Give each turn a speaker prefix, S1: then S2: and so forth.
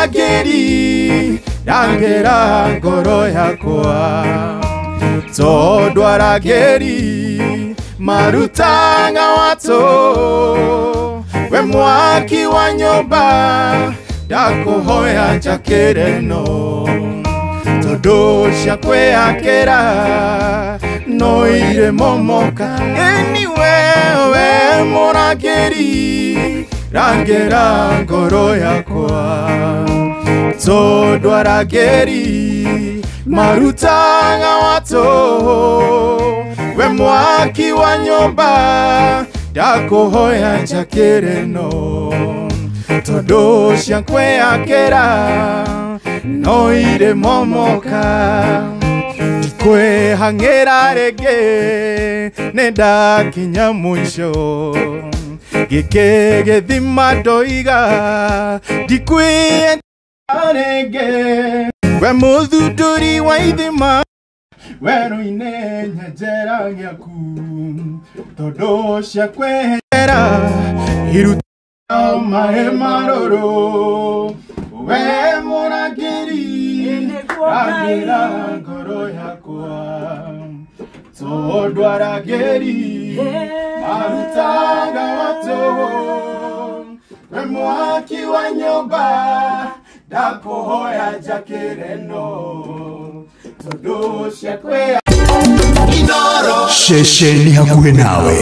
S1: murageri rangera ngoro yakwa todwarageri marutanga wato we mwaki wa nyumba ndakuhoya njakereno todosha kwe akera noire momoka we murageri rangera ngoro yakwa todwarageri marutanga wato we mwaki wa nyumba ndakuhoya njakereno todosha kwe akera noire momoka kwe hangera rege nenda kinya mwisho gikege thima doiga dikwe rege we muthuduri wa ithima wero inenya jera gyaku todosha kwehera iruta mahema roro we murageri rangera ngoro yakwa todwarageri marutanga wato we mwaki wa nyumba ndakuhoya njakereno todosha kwe
S2: Shesheni hakuwe nawe.